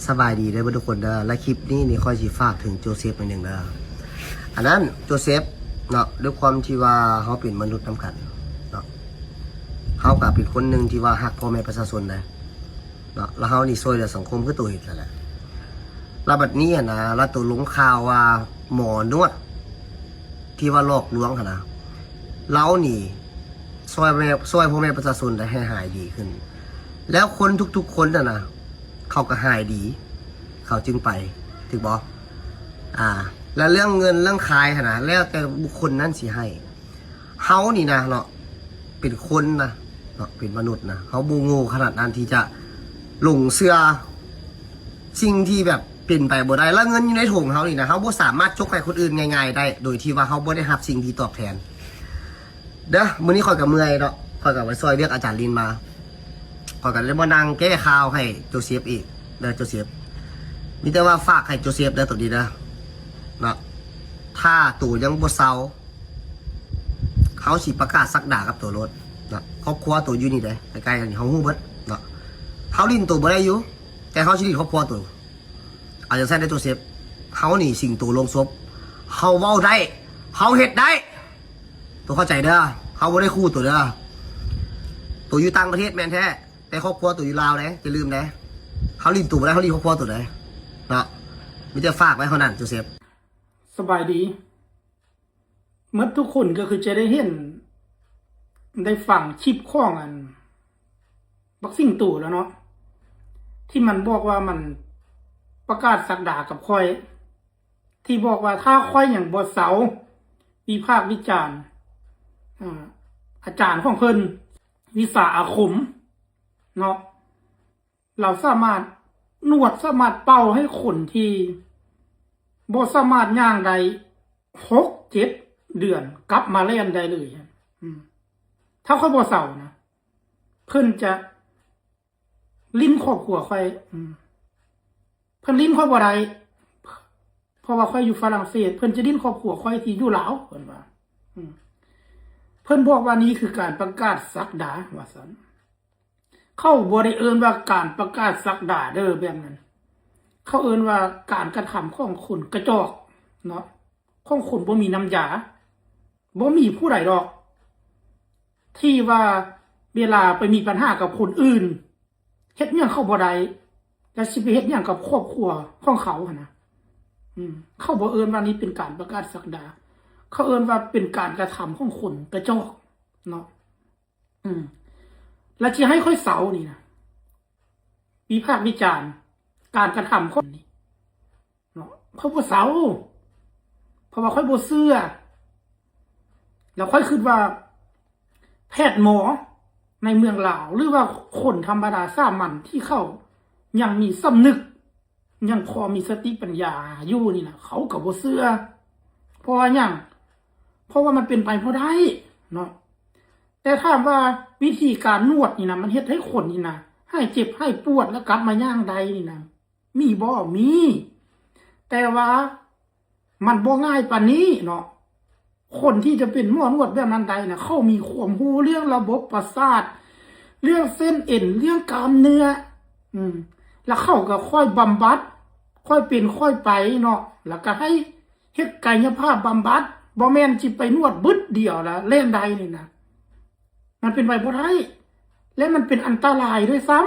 สบายดีเด้อทุกคนเด้อและคลิปนี้นี่ค่อยสิฝากถึงโจเซฟหนึ่งเด้ออันนั้นโจเซฟเนาะด้วยความที่ว่าเขาเป็นมนุษย์นำกันเนาะเขาก็เป็นคนหนึ่งที่ว่าฮักพ่อแม่ประชาชนนะเนาะแล้วเขานี่ช่วยเหลือสังคมคือตัวเห็นแล้วแหละแล้วบัดนี้นะแล้วตัวลงข่าวว่าหมอนวดที่ว่าหลอกลวงค่ะนะเรานี่ช่วยพ่อแม่ประชาชนได้ให้หายดีขึ้นแล้วคนทุกๆคนนะเขาก็หายดีเขาจึงไปถึงบอกแล้วเรื่องเงินเรื่องขายขนาดแล้วแต่บุคคลนั้นสิให้เฮานี่นะเนาะเป็นคนนะเนาะเป็นมนุษย์นะเขาบูงูขนาดนั้นที่จะหลงเชื่อสิ่งที่แบบเป็นไปบ่ได้แล้วเงินอยู่ในถุงเขานี่นะเขาบ่สามารถจกให้คนอื่นง่ายๆได้โดยที่ว่าเขาบ่ได้รับสิ่งที่ตอบแทนเด้อมื้อนี้ข่อยกับเมื่อยเนาะข่อยกับไปซอยเรียกอาจารย์ลินมาข่อยกับเลยมานั่งแก้ข่าวให้โจเซฟอีกเด้อโจเซฟมีแต่ว่าฝากให้โจเซฟเด้อตัวนี้เด้อเนาะถ้าตัวยังบ่เซาเขาสิประกาศสักดากับตัวรถเนาะครอบครัวตัวอยู่นี่เด้อใกล้ๆกันเขาฮู้เบิดเนาะเขาลิ้นตัวบ่ได้อยู่แต่เขาสิลิ้นครอบครัวตัวอาจจะใช้ได้โจเซฟเขานี่สิ่งตัวลงศพเขาเว้าได้เขาเฮ็ดได้ตัวเข้าใจเด้อเขาบ่ได้คู่ตัวเด้อตัวอยู่ต่างประเทศแม่นแท้แต่ครอบครัวตัวอยู่ลาวเด้อย่าลืมเด้เขาลิ้นตัวบ่ได้เขาลิ้นครอบครัวตัวเด้เนาะมีแต่ฝากไว้เท่านั้นโจเซฟสบายดีเมื่อทุกคนก็คือจะได้เห็นได้ฟังคลิปข้องบักซิ่งตู่แล้วเนาะที่มันบอกว่ามันประกาศสักดากับค่อยที่บอกว่าถ้าค่อยอย่างบ่เสาวิพากษ์วิจารณ์อาจารย์ของเพิ่นวิสาอาคมเนาะเราสามารถนวดสามารถเป่าให้คนที่บ่สามารถย่างใด6-7 เดือนกลับมาเล่นได้เลยถ้าค่อยบ่เศร้านะเพิ่นจะลิ้นครอบครัวค่อยเพิ่นลิ้นค่อยบ่ได้เพราะว่าค่อยอยู่ฝรั่งเศสเพิ่นจะลิ้นครอบครัวค่อยที่อยู่ลาวเพิ่นว่าเพิ่นบอกว่านี้คือการประกาศศักดาว่าซั่นเขาบ่ได้เอิ้นว่าการประกาศศักดาเด้อแบบนั้นเขาเอิ้นว่าการกระทำของคนกระจอกเนาะของคนบ่มีน้ำยาบ่มีผู้ใดดอกที่ว่าเวลาไปมีปัญหากับคนอื่นเฮ็ดหยังเข้าบ่ได้แล้วสิไปเฮ็ดหยังกับครอบครัวของเขาหั่นนะเขาบ่เอิ้นว่านี้เป็นการประกาศศักดาเขาเอิ้นว่าเป็นการกระทำของคนกระจอกเนาะแล้วสิให้ค่อยเสานี่นะวิพากษ์วิจารณ์การกระทำคนนี้เนาะเขาบ่เสาเพราะว่าค่อยบ่เชื่อแล้วค่อยคิดว่าแพทย์หมอในเมืองลาวหรือว่าคนธรรมดาสามัญที่เขายังมีสำนึกยังพอมีสติปัญญาอยู่นี่นะเขาก็บ่เชื่อเพราะว่าหยังเพราะว่ามันเป็นไปบ่ได้เนาะแต่ถามว่าวิธีการนวดนี่นะมันเฮ็ดให้คนนี่นะให้เจ็บให้ปวดแล้วกลับมาย่างใดนี่นะมีบ่มีแต่ว่ามันบ่ง่ายปานนี้เนาะคนที่จะเป็นหมอนวดแบบนั้นใดนะเขามีความรู้เรื่องระบบประสาทเรื่องเส้นเอ็นเรื่องกล้ามเนื้อแล้วเขาก็ค่อยบำบัดค่อยเป็นค่อยไปเนาะแล้วก็ให้เฮ็ดกายภาพบำบัดบ่แม่นสิไปนวดบึดเดียวละเล่นใดนี่นะมันเป็นไปบ่ได้และมันเป็นอันตรายด้วยซ้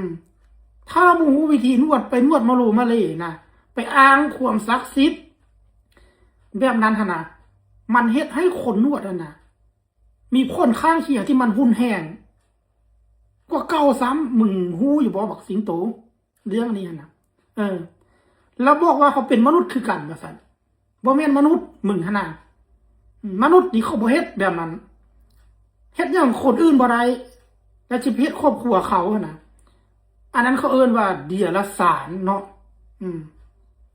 ำถ้าบ่รู้วิธีนวดไปนวดมาโลมาเลนะไปอ้างความศักดิ์สิทธิ์แบบนั้นหั่นน่ะมันเฮ็ดให้คนนวดน่ะมีผลข้างเคียงที่มันหุนแห้งกว่าเก่าซ้ำมึงฮู้อยู่บ่บักสิงโตเรื่องนี้น่ะแล้วบอกว่าเขาเป็นมนุษย์คือกันว่าซั่นบ่แม่นมนุษย์มึงหั่นน่ะมนุษย์นี่เขาบ่เฮ็ดแบบนั้นเฮ็ดอย่างคนอื่นบ่ได้แล้วสิเฮ็ดครอบครัวเขาหั่นน่ะอันนั้นเขาเอิ้นว่าเดียรสารเนาะ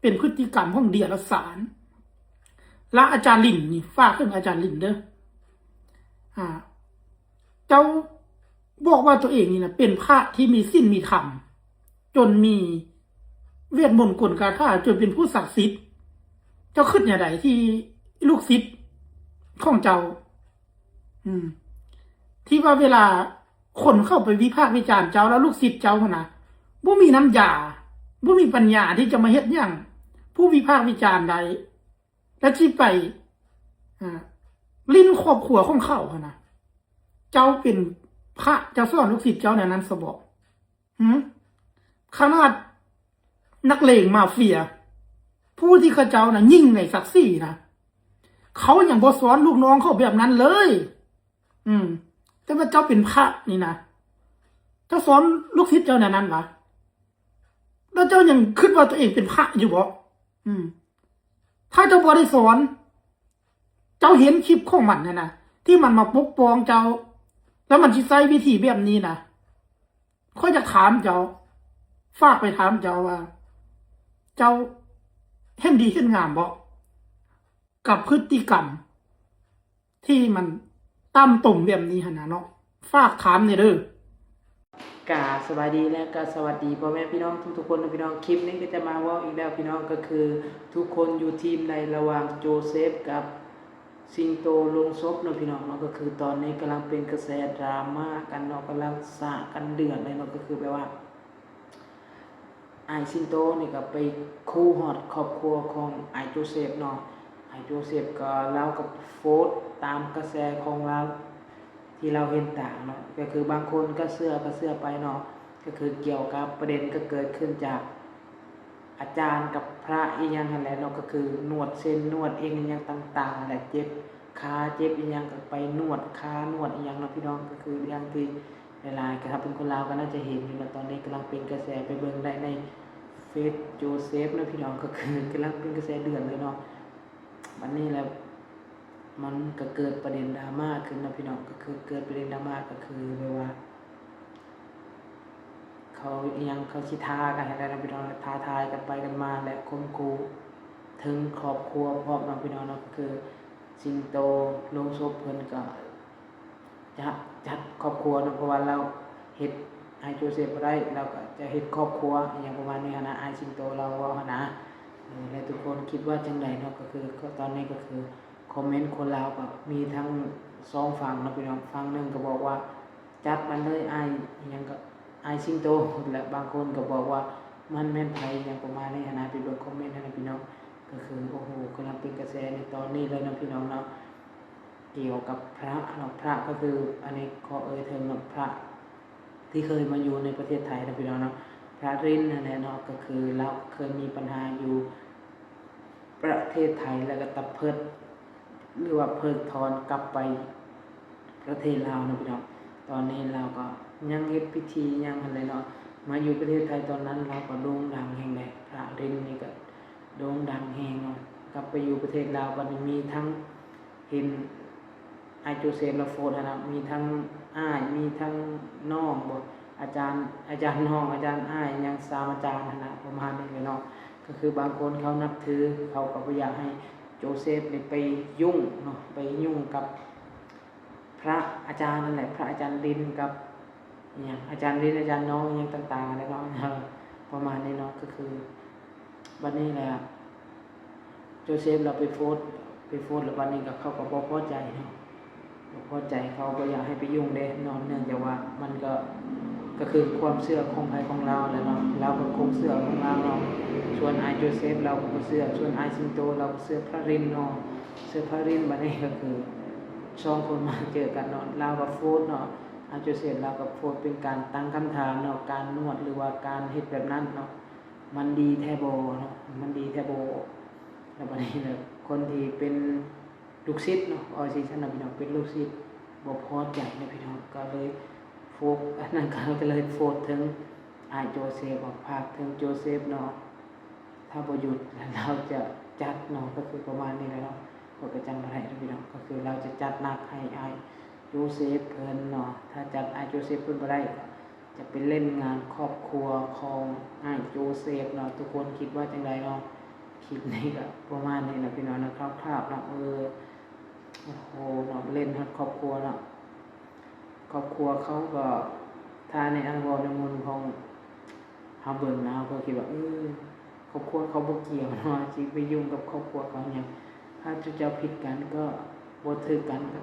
เป็นพฤติกรรมของเดียรสารและอาจารย์ลินนี่ฝากถึงอาจารย์ลินเด้อเจ้าบอกว่าตัวเองนี่นะเป็นพระที่มีศีลมีธรรมจนมีเวทมนต์กลคาถาจนเป็นผู้ศักดิ์สิทธิ์เจ้าคิดอย่างไรที่ลูกศิษย์ของเจ้าที่ว่าเวลาคนเข้าไปวิพากษ์วิจารณ์เจ้าแล้วลูกศิษย์เจ้านะบ่มีน้ำยา บ่มีปัญญาที่จะมาเฮ็ดหยังผู้วิพากษ์วิจารณ์ใดและที่ไปลิ้นครอบครัวของเขาหั่นน่ะเจ้าเป็นพระเจ้าสอนลูกศิษย์เจ้าในนั้นซะบ่ขนาดนักเลงมาเฟียผู้ที่เขาเจ้าน่ะยิ่งในศักดิ์ศรีนะเขายังบ่สอนลูกน้องเขาแบบนั้นเลยแต่ว่าเจ้าเป็นพระนี่นะเจ้าสอนลูกศิษย์เจ้าในนั้นวะแล้วเจ้ายังคิดว่าตัวเองเป็นพระอยู่บ่ถ้าเจ้าบ่ได้สอนเจ้าเห็นคลิปของมันนะที่มันมาปกป้องเจ้าแล้วมันสิใช้วิธีแบบนี้นะข้อยจะถามเจ้าฝากไปถามเจ้าว่า เจ้าเห็นดีเห็นงามบ่กับพฤติกรรมที่มันต่ำตรงแบบนี้หั่นน่ะเนาะฝากถามนี่เด้อกาสวัสดีและก็สวัสดีพ่อแม่พี่น้องทุกๆคนนะพี่น้องคลิปนี้ก็จะมาว่าอีกแล้วพี่น้องก็คือทุกคนอยู่ทีมในระหว่างโจเซฟกับสิงโตลงศพนะพี่น้องเนาะก็คือตอนนี้กำลังเป็นกระแสดราม่ากันเนาะกำลังสะกันเดือดเลยเนาะก็คือแปลว่าไอสิงโตนี่ก็ไปคู่ฮอดครอบครัวของไอโจเซฟเนาะไอโจเซฟก็เล่ากับโฟร์ตามกระแสของเราที่เราเห็นต่างเนาะก็คือบางคนก็เชื่อไปเนาะก็คือเกี่ยวกับประเด็นก็เกิดขึ้นจากอาจารย์กับพระอีหยังนั่นแหละเนาะก็คือนวดเส้นนวดเองอีหยังต่างๆนั่นแหละเจ็บขาเจ็บอีหยังก็ไปนวดขานวดอีหยังเนาะพี่น้องก็คืออย่างที่หลายๆก็ถ้าเป็นคนลาวก็น่าจะเห็นอยู่นะตอนนี้กำลังเป็นกระแสไปเบิ่งได้ในเฟซโจเซฟนะพี่น้องก็คือกำลังเป็นกระแสเดือดเลยเนาะวันนี้แล้วมันก็เกิดประเด็นดราม่าขึ้นนะพี่น้องก็คือเกิดประเด็นดราม่าก็คือแบบว่าเขายังเขาชิท้ากันอะไรนะพี่น้องท้าทายกันไปกันมาและคมคูถึงครอบครัวพร้อมนะพี่น้องเนาะก็คือสิงโตลงศพเพิ่นก็จัดครอบครัวนะเพราะว่าเราเฮ็ดไอโจเซฟบ่ได้เราก็จะเฮ็ดครอบครัวอย่างประมาณนี้นะไอสิงโตเราว่านะและทุกคนคิดว่าจังไดเนาะก็คือตอนนี้ก็คือคอมเมนต์คนลาวก็มีทั้ง2ฝั่งนะพี่น้องฝั่งนึงก็บอกว่าจัดมันเลยไอยังก็ไอสิงโตและบางคนก็บอกว่ามันแม่นไผอย่างประมาณนี้นะไปเบิ่งคอมเมนต์นะพี่น้องก็คือโอ้โหกำลังเป็นกระแสในตอนนี้เลยนะพี่น้องเนาะเกี่ยวกับพระเนาะพระก็คืออันนี้ขอถึงพระที่เคยมาอยู่ในประเทศไทยนะพี่น้องเนาะพระรินนั่นแหละเนาะก็คือเราเคยมีปัญหาอยู่ประเทศไทยแล้วก็ตะเพิดหรือว่าเพิกถอนกลับไปประเทศลาวนะพี่น้องตอนนี้เราก็ยังเฮ็ดพิธียังอะไรเนาะมาอยู่ประเทศไทยตอนนั้นเราก็โด่งดังแห่งใดพระรินนี่ก็โด่งดังแห่งเนาะกลับไปอยู่ประเทศลาวก็มีทั้งเห็นไอโจเซฟและโฟร์นะมีทั้งอ้ายมีทั้งน้องบ่อาจารย์น้องอาจารย์อ้ายยังสามอาจารย์นะประมาณนี้เลยเนาะก็คือบางคนเขานับถือเขาก็บ่อยากให้โจเซฟนี่ไปยุ่งเนาะไปยุ่งกับพระอาจารย์นั่นแหละพระอาจารย์ดินกับอย่างอาจารย์ดินอาจารย์น้องยังต่างๆอะไรเนาะประมาณนี้เนาะก็คือวันนี้แหละโจเซฟเราไปโพสต์แล้ววันนี้ก็เขาก็บ่พอใจเนาะบ่พอใจเขาก็อยากให้ไปยุ่งเด้นอนเนื่องจากว่ามันก็คือความเชื่อของใครของเราแหละเนาะเราก็คงเชื่อของเราเนาะส่วนไอโจเซฟเราก็เชื่อส่วนไอสิงโตเราก็เชื่อพระรินเนาะเชื่อพระรินบัดนี้ก็คือ2คนมาเจอกันเนาะเราก็โพสต์เนาะไอโจเซฟเราก็โพสต์เป็นการตั้งคำถามเนาะการนวดหรือว่าการเฮ็ดแบบนั้นเนาะมันดีแท้บ่เนาะมันดีแท้บ่แล้วบัดนี้เนี่ยคนที่เป็นลูกศิษย์เนาะสิท่านพี่น้องเป็นลูกศิษย์บ่พอใจนะพี่น้องก็เลยโฟกอันนั้นก็เลยโฟกถึงไอโจเซฟบอกภาคถึงโจเซฟเนาะถ้าบ่หยุดเราจะจัดเนาะก็คือประมาณนี้แหละเนาะก็จำบ่ได้นะพี่น้องก็คือเราจะจัดหนักให้ไอโจเซฟเพิ่นเนาะถ้าจัดไอโจเซฟเพิ่นบ่ได้จะไปเล่นงานครอบครัวของไอโจเซฟเนาะทุกคนคิดว่าจังไดเนาะคลิปนี้ก็ประมาณนี้นะพี่น้องนะคร่าวๆเนาะโอ้โหเนาะเล่นให้ครอบครัวเนาะครอบครัวเขาก็ถ้าในอันวอลในมุมของเฮาเบิ่งนะก็คิดว่าครอบครัวเขาบ่เกี่ยวเนาะสิไปยุ่งกับครอบครัวเขาหยังถ้าเจ้าผิดกันก็บ่ถือกันก็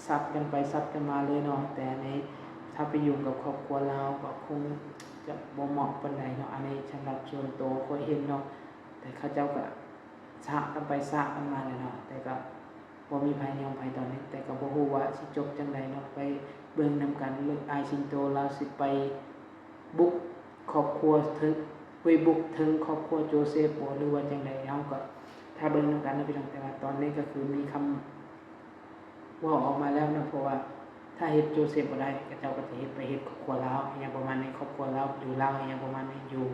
ซัดกันไปซัดกันมาเลยเนาะแต่ในถ้าไปยุ่งกับครอบครัวเราก็คง จะบ่เหมาะปานใดเนาะอันนี้สำหรับส่วนตัวค่อยเห็นเนาะแต่เขาเจ้าก็สะกันไปสะกันมาเลยเนาะแต่ก็บ่มีภัยแนวภัยตอนนี้แต่ก็บ่ฮู้ว่าสิจบจังไดเนาะไปเบิ่งนํกันเรื่องอายสิงโตเราสิไปบุกครอบครัวถึงไปบุกถึงครอบครัวโจเซฟบ่หรือว่าจังไดเฮาก็ถ้าเบิ่งนํกันนะพี่น้องแต่ว่าตอนนี้ก็คือมีคำว่าออกมาแล้วนะเพราะว่าถ้าเฮ็ดโจเซฟบ่ได้ก็เจ้าก็สิเฮ็ดไปเฮ็ดครอบครัวลาวอหยังประมาณนี้ครอบครัวลาวอยู่ลาวอหยังประมาณนี้อยู่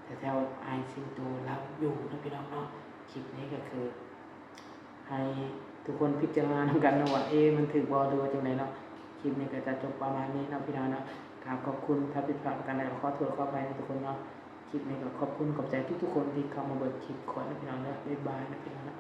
แต่แถวอายสิงโตลาวอยู่นะพี่น้องเนาะคลิปนี้ก็คือ ให้ทุกคนพิจารณานำกันนะว่ามันถึกบ่หรือว่าจังไดเนาะคลิปนี้ก็จะจบประมาณนี้เนาะพี่น้องเนาะขอบคุณถ้าผิดพลาดกันแล้วขอโทษขออภัยทุกคนเนาะคลิปนี้ก็ขอบคุณขอบใจทุกๆคนที่เข้ามาเบิ่งคลิปขอนะพี่น้องเนาะบ๊ายบายนะพี่น้องเนาะ